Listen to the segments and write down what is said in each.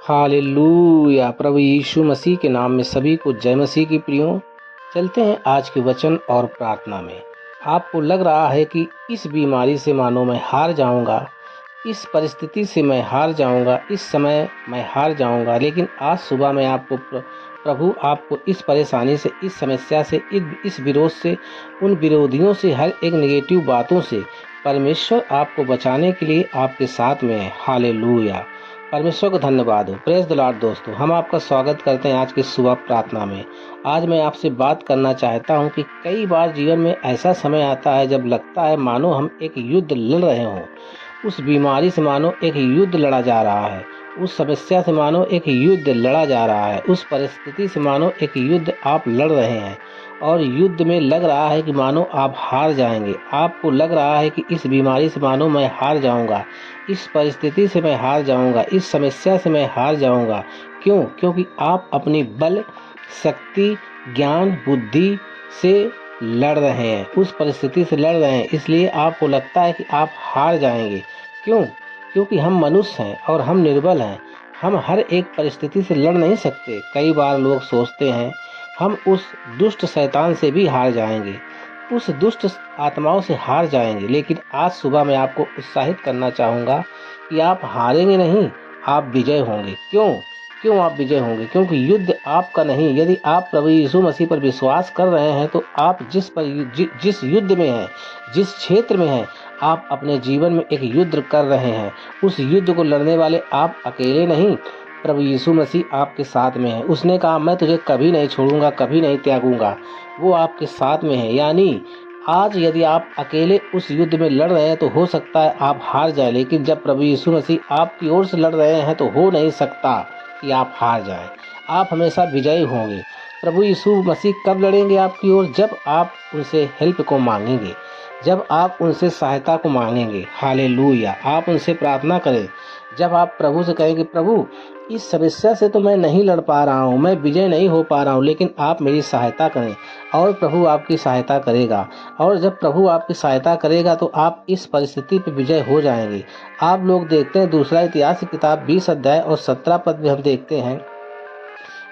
Hallelujah. प्रभु यीशु मसीह के नाम में सभी को जय मसीह की प्रियो। चलते हैं आज के वचन और प्रार्थना में। आपको लग रहा है कि इस बीमारी से मानो मैं हार जाऊंगा, इस परिस्थिति से मैं हार जाऊंगा, इस समय मैं हार जाऊंगा, लेकिन आज सुबह मैं आपको प्रभु आपको इस परेशानी से, इस समस्या से, इस विरोध से, उन विरोधियों से, हर एक नेगेटिव बातों से परमेश्वर आपको बचाने के लिए आपके साथ में है। हालेलुया। परमेश्वर को धन्यवाद हो। Praise the Lord. दोस्तों, हम आपका स्वागत करते हैं आज की सुबह प्रार्थना में। आज मैं आपसे बात करना चाहता हूं कि कई बार जीवन में ऐसा समय आता है जब लगता है मानो हम एक युद्ध लड़ रहे हों। उस बीमारी से मानो एक युद्ध लड़ा जा रहा है, उस समस्या से मानो एक युद्ध लड़ा जा रहा है, उस परिस्थिति से मानो एक युद्ध आप लड़ रहे हैं और युद्ध में लग रहा है कि मानो आप हार जाएंगे। आपको लग रहा है कि इस बीमारी से मानो मैं हार जाऊंगा, इस परिस्थिति से मैं हार जाऊंगा, इस समस्या से मैं हार जाऊंगा। क्यों? क्योंकि आप अपनी बल, शक्ति, ज्ञान, बुद्धि से लड़ रहे हैं, उस परिस्थिति से लड़ रहे हैं, इसलिए आपको लगता है कि आप हार जाएंगे। क्यों? क्योंकि हम मनुष्य हैं और हम निर्बल हैं। हम हर एक परिस्थिति से लड़ नहीं सकते। कई बार लोग सोचते हैं हम उस दुष्ट शैतान से भी हार जाएंगे, उस दुष्ट आत्माओं से हार जाएंगे, लेकिन आज सुबह मैं आपको उत्साहित करना चाहूँगा कि आप हारेंगे नहीं, आप विजय होंगे। क्यों? क्यों आप विजय होंगे? क्योंकि युद्ध आपका नहीं। यदि आप प्रभु यीशु मसीह पर विश्वास कर रहे हैं तो आप जिस युद्ध में हैं, जिस क्षेत्र में हैं, आप अपने जीवन में एक युद्ध कर रहे हैं। उस युद्ध को लड़ने वाले आप अकेले नहीं, प्रभु यीशु मसीह आपके साथ में है। उसने कहा मैं तुझे कभी नहीं छोड़ूंगा, कभी नहीं त्यागूंगा। वो आपके साथ में है। यानी आज यदि आप अकेले उस युद्ध में लड़ रहे हैं तो हो सकता है आप हार जाए, लेकिन जब प्रभु यीशु मसीह आपकी ओर से लड़ रहे हैं तो हो नहीं सकता कि आप हार जाएं। आप हमेशा विजयी होंगे। प्रभु यीशु मसीह कब लड़ेंगे आपकी ओर? जब आप उनसे हेल्प को मांगेंगे, जब आप उनसे सहायता को मांगेंगे। हालेलुया। आप उनसे प्रार्थना करें। जब आप प्रभु से कहेंगे प्रभु इस समस्या से तो मैं नहीं लड़ पा रहा हूँ, मैं विजय नहीं हो पा रहा हूँ, लेकिन आप मेरी सहायता करें, और प्रभु आपकी सहायता करेगा। और जब प्रभु आपकी सहायता करेगा तो आप इस परिस्थिति पर विजय हो जाएंगे। आप लोग देखते हैं दूसरा इतिहास की किताब 20 अध्याय और 17 पद में हम देखते हैं,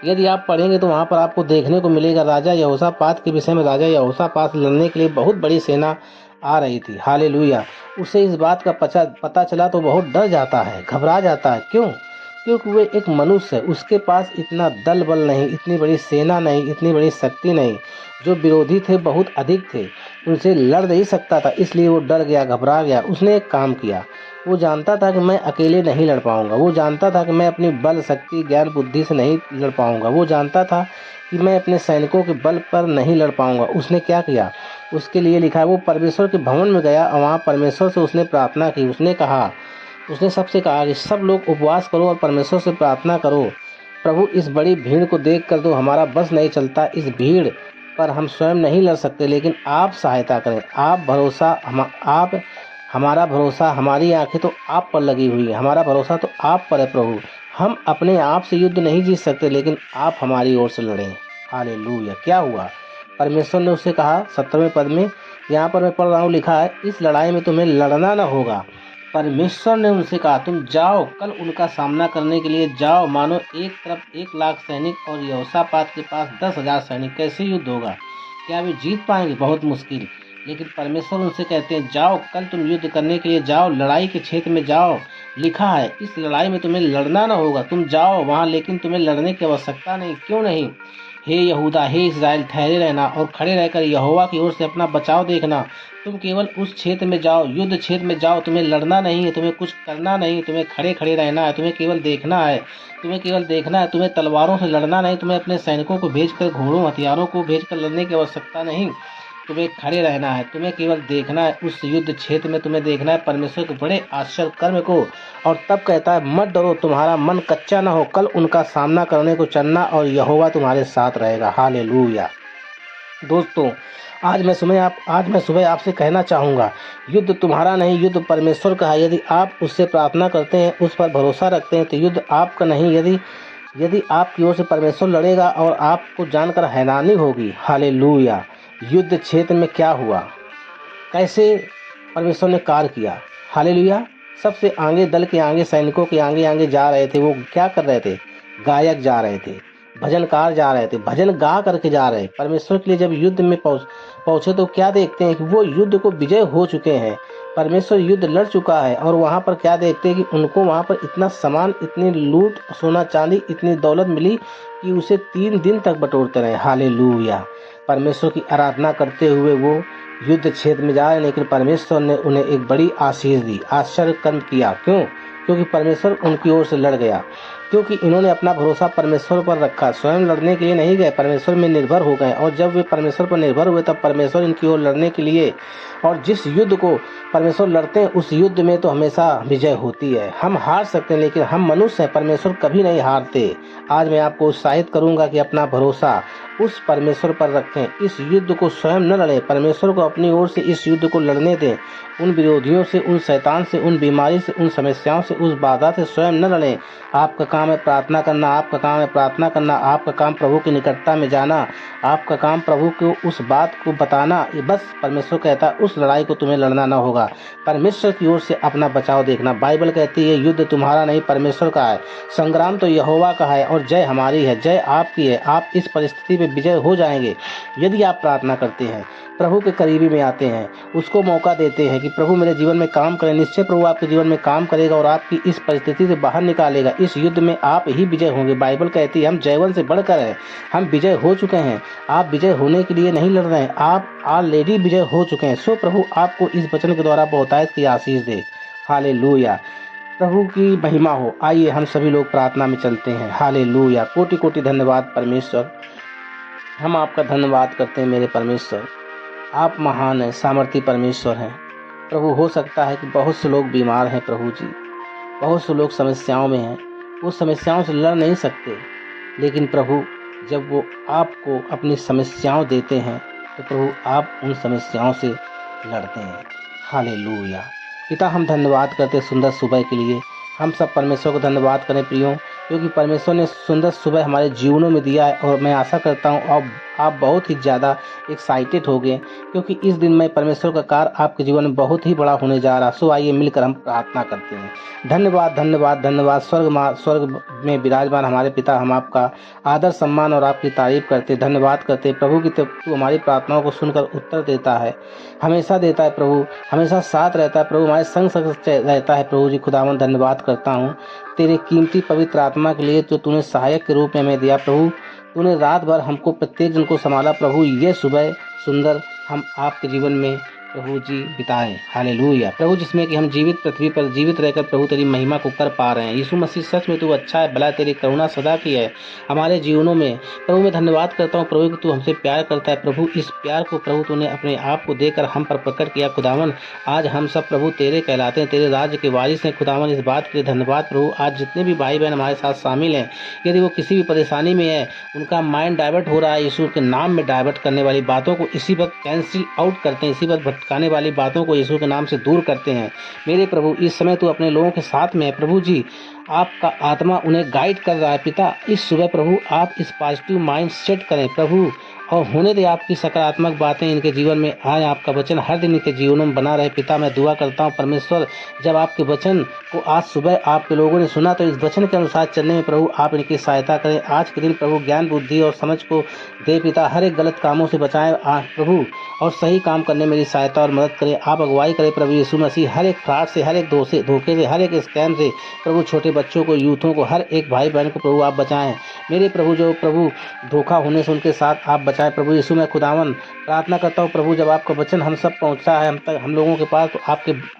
यदि आप पढ़ेंगे तो वहाँ पर आपको देखने को मिलेगा राजा यहोशापात के विषय में। राजा यहोशापात लड़ने के लिए बहुत बड़ी सेना आ रही थी। हालेलुया। उसे इस बात का पता चला तो बहुत डर जाता है, घबरा जाता है। क्यों? क्योंकि वो एक मनुष्य है, उसके पास इतना दल बल नहीं, इतनी बड़ी सेना नहीं, इतनी बड़ी शक्ति नहीं। जो विरोधी थे बहुत अधिक थे, उनसे लड़ नहीं सकता था, इसलिए वो डर गया, घबरा गया। उसने एक काम किया। वो जानता था कि मैं अकेले नहीं लड़ पाऊंगा। वो जानता था कि मैं अपनी बल, शक्ति, ज्ञान, बुद्धि से नहीं लड़ पाऊंगा। वो जानता था कि मैं अपने सैनिकों के बल पर नहीं लड़ पाऊंगा। उसने क्या किया? उसके लिए लिखा है वो परमेश्वर के भवन में गया और वहाँ परमेश्वर से उसने प्रार्थना की। उसने सबसे कहा कि सब लोग उपवास करो और परमेश्वर से प्रार्थना करो। प्रभु इस बड़ी भीड़ को देख कर तो हमारा बस नहीं चलता, इस भीड़ पर हम स्वयं नहीं लड़ सकते, लेकिन आप सहायता करें। आप हमारा भरोसा, हमारी आंखें तो आप पर लगी हुई है, हमारा भरोसा तो आप पर है प्रभु। हम अपने आप से युद्ध नहीं जीत सकते, लेकिन आप हमारी ओर से लड़ें। हालेलुया। क्या हुआ? परमेश्वर ने उससे कहा 17वें पद में, यहाँ पर मैं पढ़ रहा हूँ, लिखा है इस लड़ाई में तुम्हें लड़ना न होगा। परमेश्वर ने उनसे कहा तुम जाओ, कल उनका सामना करने के लिए जाओ। मानो एक तरफ 1,00,000 सैनिक और यहोशापात के पास 10,000 सैनिक। कैसे युद्ध होगा? क्या वे जीत पाएंगे? बहुत मुश्किल। लेकिन परमेश्वर उनसे कहते हैं जाओ, कल तुम युद्ध करने के लिए जाओ, लड़ाई के क्षेत्र में जाओ। लिखा है इस लड़ाई में तुम्हें लड़ना ना होगा। तुम जाओ वहाँ, लेकिन तुम्हें लड़ने की आवश्यकता नहीं। क्यों नहीं? हे यहूदा, हे इस्राएल, ठहरे रहना और खड़े रहकर यहोवा की ओर से अपना बचाव देखना। तुम केवल उस क्षेत्र में जाओ, युद्ध क्षेत्र में जाओ। तुम्हें लड़ना नहीं है, तुम्हें कुछ करना नहीं, तुम्हें खड़े खड़े रहना है, तुम्हें केवल देखना है, तुम्हें केवल देखना है। तुम्हें तलवारों से लड़ना नहीं, तुम्हें अपने सैनिकों को भेजकर, घोड़ों, हथियारों को भेजकर लड़ने की आवश्यकता नहीं। तुम्हें खड़े रहना है, तुम्हें केवल देखना है। उस युद्ध क्षेत्र में तुम्हें देखना है परमेश्वर के बड़े आश्चर्य कर्म को। और तब कहता है मत डरो, तुम्हारा मन कच्चा ना हो, कल उनका सामना करने को चलना और यहोवा तुम्हारे साथ रहेगा। हालेलुया। दोस्तों, आज मैं सुबह आपसे कहना चाहूँगा, युद्ध तुम्हारा नहीं, युद्ध परमेश्वर का है। यदि आप उससे प्रार्थना करते हैं, उस पर भरोसा रखते हैं, तो युद्ध आपका नहीं। यदि आपकी ओर से परमेश्वर लड़ेगा और आपको जानकर हैरानी होगी। हालेलुया। युद्ध क्षेत्र में क्या हुआ, कैसे परमेश्वर ने कार्य किया। हालेलुया। सबसे आगे, दल के आगे, सैनिकों के आगे आगे जा रहे थे। वो क्या कर रहे थे? गायक जा रहे थे, भजनकार जा रहे थे, भजन गा करके जा रहे हैं। परमेश्वर के लिए जब युद्ध में पहुंचे तो क्या देखते हैं कि वो युद्ध को विजय हो चुके हैं। परमेश्वर युद्ध लड़ चुका है और वहाँ पर क्या देखते हैं कि उनको वहाँ पर इतना सामान, इतनी लूट, सोना चांदी, इतनी दौलत मिली कि उसे 3 दिन तक बटोरते रहे। हालेलुया। परमेश्वर की आराधना करते हुए वो युद्ध क्षेत्र में जा रहे, लेकिन परमेश्वर ने उन्हें एक बड़ी आशीष दी, आश्चर्य कर्म किया। क्यों? क्योंकि परमेश्वर उनकी ओर से लड़ गया, क्योंकि इन्होंने अपना भरोसा परमेश्वर पर रखा। स्वयं लड़ने के लिए नहीं गए, परमेश्वर में निर्भर हो गए। और जब वे परमेश्वर पर निर्भर हुए तब परमेश्वर इनकी ओर लड़ने के लिए, और जिस युद्ध को परमेश्वर लड़ते हैं उस युद्ध में तो हमेशा विजय होती है। हम हार सकते हैं लेकिन हम मनुष्य हैं, परमेश्वर कभी नहीं हारते। आज मैं आपको उत्साहित करूंगा कि अपना भरोसा उस परमेश्वर पर रखें। इस युद्ध को स्वयं न लड़ें, परमेश्वर को अपनी ओर से इस युद्ध को लड़ने दें। उन विरोधियों से, उन शैतान से, उन बीमारी से, उन समस्याओं से, उस बाधा से स्वयं न लड़ें। आपका काम है प्रार्थना करना, आपका काम है प्रार्थना करना, आपका काम प्रभु की निकटता में जाना, आपका काम प्रभु को उस बात को बताना। ये बस परमेश्वर कहता है उस लड़ाई को तुम्हें लड़ना ना होगा, परमेश्वर की ओर से अपना बचाव देखना। बाइबल कहती है युद्ध तुम्हारा नहीं परमेश्वर का है, संग्राम तो यहोवा का है और जय हमारी है, जय आपकी है। आप इस परिस्थिति में विजय हो जाएंगे यदि आप प्रार्थना करते हैं, प्रभु के करीबी में आते हैं, उसको मौका देते हैं कि प्रभु मेरे जीवन में काम करें। निश्चय प्रभु आपके जीवन में काम करेगा और आपकी इस परिस्थिति से बाहर निकालेगा। इस युद्ध में आप ही विजय होंगे। बाइबल कहती है हम जयवन से बढ़कर हैं, हम विजय हो चुके हैं। आप विजय होने के लिए नहीं लड़ रहे हैं, आप ऑलरेडी विजय हो चुके हैं। सो प्रभु आपको इस वचन के द्वारा बहुतायत की आशीष दे। हालेलुया, प्रभु की महिमा हो। आइए हम सभी लोग प्रार्थना में चलते हैं। हालेलुया, कोटि कोटि धन्यवाद परमेश्वर, हम आपका धन्यवाद करते हैं मेरे परमेश्वर। आप महान हैं, सामर्थी परमेश्वर हैं। प्रभु हो सकता है कि बहुत से लोग बीमार हैं प्रभु जी, बहुत से लोग समस्याओं में हैं, वो समस्याओं से लड़ नहीं सकते, लेकिन प्रभु जब वो आपको अपनी समस्याओं देते हैं तो प्रभु आप उन समस्याओं से लड़ते हैं। हालेलुया। पिता हम धन्यवाद करते सुंदर सुबह के लिए। हम सब परमेश्वर को धन्यवाद करें प्रियो, क्योंकि परमेश्वर ने सुंदर सुबह हमारे जीवनों में दिया है। और मैं आशा करता हूँ अब आप बहुत ही ज़्यादा एक्साइटेड हो गए, क्योंकि इस दिन में परमेश्वर का कार्य आपके जीवन में बहुत ही बड़ा होने जा रहा। सो आइए मिलकर हम प्रार्थना करते हैं। धन्यवाद धन्यवाद धन्यवाद। स्वर्ग में विराजमान हमारे पिता, हम आपका आदर सम्मान और आपकी तारीफ करते, धन्यवाद करते प्रभु की तू हमारी प्रार्थनाओं को सुनकर उत्तर देता है, हमेशा देता है प्रभु, हमेशा साथ रहता है प्रभु, हमारे संग रहता है प्रभु जी। खुदावन धन्यवाद करता हूँ तेरे कीमती पवित्र आत्मा के लिए जो तूने सहायक के रूप में हमें दिया प्रभु। तूने रात भर हमको प्रत्येक जन को संभाला प्रभु। ये सुबह सुंदर हम आपके जीवन में प्रभु जी बिताएं। हालेलुया प्रभु, जिसमें कि हम जीवित पृथ्वी पर जीवित रहकर प्रभु तेरी महिमा को कर पा रहे हैं। यीशु मसीह सच में तू अच्छा है, भला, तेरी करुणा सदा की है हमारे जीवनों में। प्रभु मैं धन्यवाद करता हूँ प्रभु कि तू हमसे प्यार करता है प्रभु। इस प्यार को प्रभु तूने अपने आप को देकर हम पर प्रकट किया खुदावन। आज हम सब प्रभु तेरे कहलाते हैं, तेरे राज्य के वारिस हैं खुदावन। इस बात के लिए धन्यवाद प्रभु। आज जितने भी भाई बहन हमारे साथ शामिल हैं, यदि वो किसी भी परेशानी में है, उनका माइंड डाइवर्ट हो रहा है, यीशु के नाम में डाइवर्ट करने वाली बातों को इसी वक्त कैंसिल आउट करते हैं, इसी वक्त भटकाने वाली बातों को यीशु के नाम से दूर करते हैं। मेरे प्रभु इस समय तू अपने लोगों के साथ में है प्रभु जी, आपका आत्मा उन्हें गाइड कर रहा है पिता। इस सुबह प्रभु आप इस पॉजिटिव माइंड सेट करें प्रभु, और होने दे आपकी सकारात्मक बातें इनके जीवन में आए। आपका वचन हर दिन इनके जीवनों में बना रहे पिता। मैं दुआ करता हूँ परमेश्वर, जब आपके वचन को आज सुबह आपके लोगों ने सुना तो इस वचन के अनुसार चलने में प्रभु आप इनकी सहायता करें। आज के दिन प्रभु ज्ञान बुद्धि और समझ को दे पिता, हर एक गलत कामों से बचाएं प्रभु, और सही काम करने में मेरी सहायता और मदद करें। आप अगुवाई करें प्रभु यीशु मसीह, हर एक फ्रॉड से, हर एक धोखे से, हर एक स्कैम से प्रभु, छोटे बच्चों को, यूथों को, हर एक भाई बहन को प्रभु आप बचाएं मेरे प्रभु। जो प्रभु धोखा होने से उनके साथ आप बचाएं प्रभु यीशु। मैं खुदावन प्रार्थना करता हूँ प्रभु, जब आपका वचन हम सब पहुँचा है हम लोगों के पास, तो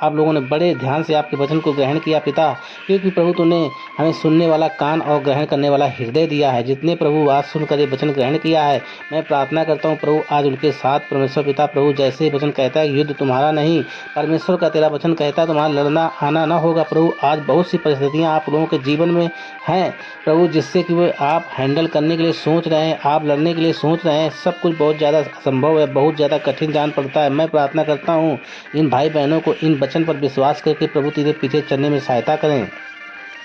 आप लोगों ने बड़े ध्यान से आपके वचन को ग्रहण किया पिता, क्योंकि प्रभु तूने हमें सुनने वाला कान और ग्रहण करने वाला हृदय दिया है। जितने प्रभु आज सुनकर ये वचन ग्रहण किया है, मैं प्रार्थना करता हूँ प्रभु आज उनके साथ परमेश्वर पिता प्रभु, जैसे वचन कहता है युद्ध तुम्हारा नहीं परमेश्वर का, तेरा वचन कहता है तुम्हारा लड़ना आना ना होगा प्रभु। आज बहुत सी परिस्थितियाँ आप लोगों के जीवन में हैं प्रभु, जिससे कि वो आप हैंडल करने के लिए सोच रहे हैं, आप लड़ने के लिए सोच रहे हैं, सब कुछ बहुत ज़्यादा असंभव है, बहुत ज़्यादा कठिन जान पड़ता है। मैं प्रार्थना करता हूँ इन भाई बहनों को इन वचन पर विश्वास करके प्रभु तेरे पीछे चलने में सहायता करें।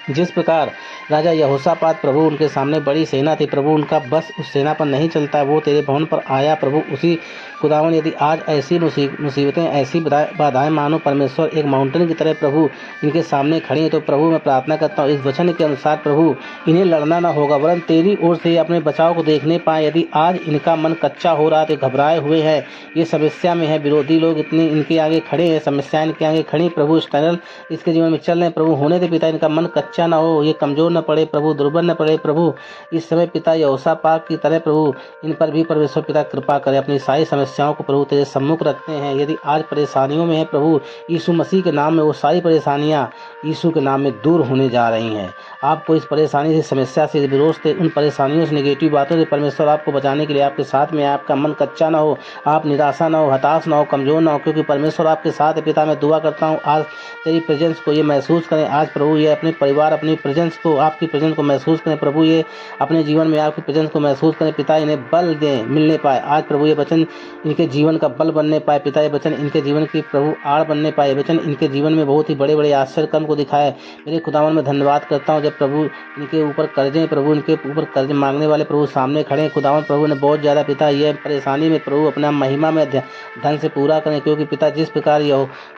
जिस प्रकार राजा यहोशापात प्रभु उनके सामने बड़ी सेना थी, प्रभु उनका बस उस सेना पर नहीं चलता, वो तेरे भवन पर आया प्रभु। उसी खुदावन यदि आज ऐसी मुसीबतें, ऐसी बाधाएं मानो परमेश्वर एक माउंटेन की तरह प्रभु इनके सामने खड़ी हैं, तो प्रभु मैं प्रार्थना करता हूँ इस वचन के अनुसार प्रभु इन्हें लड़ना ना होगा, वरन तेरी ओर से अपने बचाव को देखने पाए। यदि आज इनका मन कच्चा हो रहा है, तो घबराए हुए हैं, ये समस्या में है, विरोधी लोग इतने इनके आगे खड़े हैं, समस्याएं इनके आगे खड़ी, प्रभु स्ट्रगल इसके जीवन में चल रहे हैं, प्रभु होने दे पिता, इनका मन कच्चा ना हो, ये कमजोर न पड़े प्रभु, दुर्बल न पड़े प्रभु। इस समय पिता यहोशापात की तरह प्रभु इन पर भी परमेश्वर पिता कृपा करे। अपनी सारी समस्याओं को प्रभु तेरे सम्मुख रखते हैं। यदि आज परेशानियों में है प्रभु, यीशु मसीह के नाम में वो सारी परेशानियां यीशु के नाम में दूर होने जा रही हैं। आपको इस परेशानी से, समस्या से, विरोध से, उन परेशानियों से, नेगेटिव बातों से परमेश्वर आपको बचाने के लिए आपके साथ में है। आपका मन कच्चा ना हो, आप निराशा ना हो, हताश ना हो, कमजोर ना हो, क्योंकि परमेश्वर आपके साथ है। पिता मैं दुआ करता हूँ आज तेरी प्रेजेंस को ये महसूस करें। आज प्रभु ये अपने परिवार, अपनी प्रेजेंस को, आपकी प्रेजेंस को महसूस करें प्रभु, ये अपने जीवन में आपकी प्रेजेंस को महसूस करें। पिता इन्हें बल दें, मिलने पाए आज प्रभु, ये वचन इनके जीवन का बल बनने पाए। पिता ये वचन इनके जीवन की प्रभु आड़ बनने पाए, वचन इनके जीवन में बहुत ही बड़े बड़े आश्चर्य कर्म को दिखाए। मेरे खुदावन में धन्यवाद करता हूँ जब प्रभु इनके ऊपर कर्जे, प्रभु इनके ऊपर कर्ज मांगने वाले प्रभु सामने खड़े हैं। खुदावन प्रभु ने बहुत ज़्यादा पिता ये परेशानी में प्रभु अपना महिमा में धन से पूरा करें, क्योंकि पिता जिस प्रकार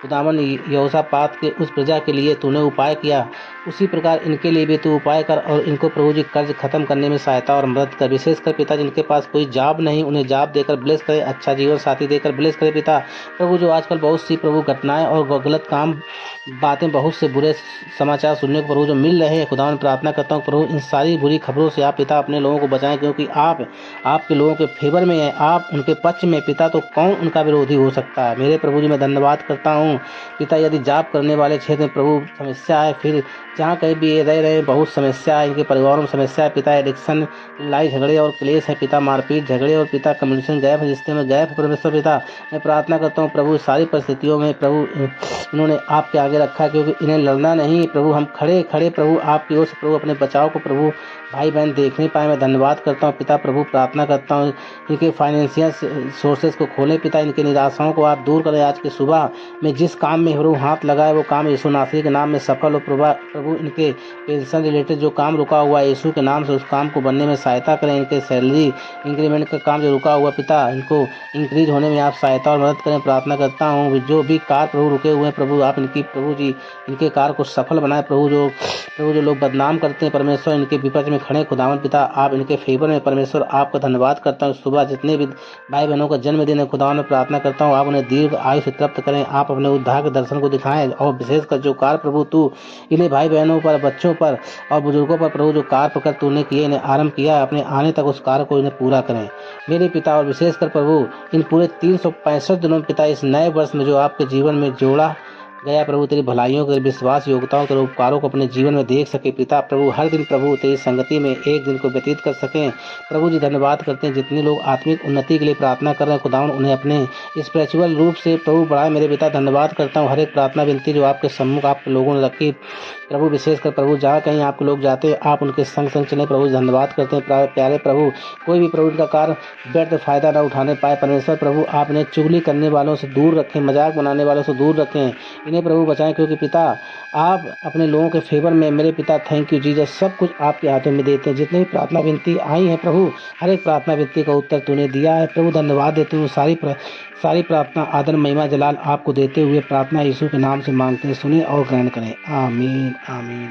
खुदावन यहोशापात के उस प्रजा के लिए तूने उपाय किया, उसी प्रकार इनके लिए भी तू उपाय कर और इनको प्रभु जी कर्ज खत्म करने में सहायता और मदद कर। विशेषकर पिता जिनके पास कोई जॉब नहीं, उन्हें जॉब देकर ब्लेस करे, अच्छा जीवन साथी देकर ब्लेस करे। पिता प्रभु जो आजकल बहुत सी प्रभु घटनाएं और गलत काम, बातें, बहुत से बुरे समाचार सुनने को प्रभु जो मिल रहे हैं, खुदा में प्रार्थना करता हूँ प्रभु इन सारी बुरी खबरों से आप पिता अपने लोगों को बचाएं, क्योंकि आप आपके लोगों के फेवर में हैं, आप उनके पक्ष में पिता, तो कौन उनका विरोधी हो सकता है। मेरे प्रभु जी मैं धन्यवाद करता हूँ पिता, यदि जॉब करने वाले क्षेत्र में प्रभु समस्या है, फिर जहाँ कहीं भी ये रह रहे हैं बहुत समस्या है, इनके परिवारों में समस्या है पिता, एडिक्शन, लड़ाई झगड़े और क्लेश है पिता, मारपीट झगड़े और पिता कम्युनिकेशन गैप है, रिश्ते में गैप है परमेश्वर पिता। मैं प्रार्थना करता हूँ प्रभु सारी परिस्थितियों में प्रभु इन्होंने आपके आगे रखा, क्योंकि इन्हें लड़ना नहीं प्रभु, हम खड़े खड़े प्रभु आपकी ओर से प्रभु अपने बचाव को प्रभु भाई बहन देखने पाए। मैं धन्यवाद करता हूँ पिता, प्रभु प्रार्थना करता हूँ इनके फाइनेंशियल सोर्सेज को खोले पिता, इनके निराशाओं को आप दूर करें। आज के सुबह में जिस काम में प्रभु हाथ लगाए वो काम यीशु नासरी के नाम में सफल हो। प्रभु इनके पेंशन रिलेटेड जो काम रुका हुआ है यीशु के नाम से उस काम को बनने में सहायता करें। इनके सैलरी इंक्रीमेंट का काम जो रुका हुआ पिता, इनको इंक्रीज होने में आप सहायता और मदद करें। प्रार्थना करता हूँ जो भी कार प्रभु रुके हुए हैं प्रभु, आप इनकी प्रभु जी इनके कार को सफल बनाए। प्रभु जो लोग बदनाम करते हैं परमेश्वर, इनके विपक्ष में खड़े खुदावन पिता, आप इनके फेवर में परमेश्वर आपका धन्यवाद करता हूँ। सुबह जितने भी भाई बहनों का जन्मदिन है खुदावन में प्रार्थना करता हूँ आप उन्हें दीर्घ आयु से तृप्त करें, आप अपने उद्धार के दर्शन को दिखाएं, और विशेषकर जो कार प्रभु तू इन्हें भाई बहनों पर, बच्चों पर और बुजुर्गों पर प्रभु जो कार पकड़ तूने किए, इन्हें आरंभ किया, अपने आने तक उस कार्य को इन्हें पूरा करें मेरे पिता। और विशेषकर प्रभु इन पूरे 365 दिनों में पिता, इस नए वर्ष में जो आपके जीवन में जोड़ा गया प्रभु, तेरी भलाइयों के विश्वास योग्यताओं के उपकारों को अपने जीवन में देख सके पिता। प्रभु हर दिन प्रभु तेरी संगति में एक दिन को व्यतीत कर सकें प्रभु जी। धन्यवाद करते हैं जितने लोग आत्मिक उन्नति के लिए प्रार्थना कर रहे हैं खुदावन, उन्हें अपने स्पिरिचुअल रूप से प्रभु बढ़ाए मेरे पिता। धन्यवाद करता हूँ हर एक प्रार्थना विनती जो आपके सम्मुख आपके लोगों ने रखी प्रभु, विशेषकर प्रभु जहाँ कहीं आपके लोग जाते हैं आप उनके संग संग चले प्रभु। धन्यवाद करते हैं प्यारे प्रभु, कोई भी प्रभु इनका कार्य व्यर्थ फायदा न उठाने पाए परमेश्वर। प्रभु आपने चुगली करने वालों से दूर रखें, मजाक बनाने वालों से दूर रखें, इन्हें प्रभु बचाएं, क्योंकि पिता आप अपने लोगों के फेवर में मेरे पिता। थैंक यू जीसस, सब कुछ आपके हाथों में देते हैं। जितने भी प्रार्थना विनती आई है प्रभु, हर एक प्रार्थना विनती का उत्तर तूने दिया है प्रभु। धन्यवाद देते हूँ, सारी प्रार्थना आदर महिमा जलाल आपको देते हुए प्रार्थना यीशु के नाम से मांगते हैं, सुने और ग्रहण करें। आमीन आमीन।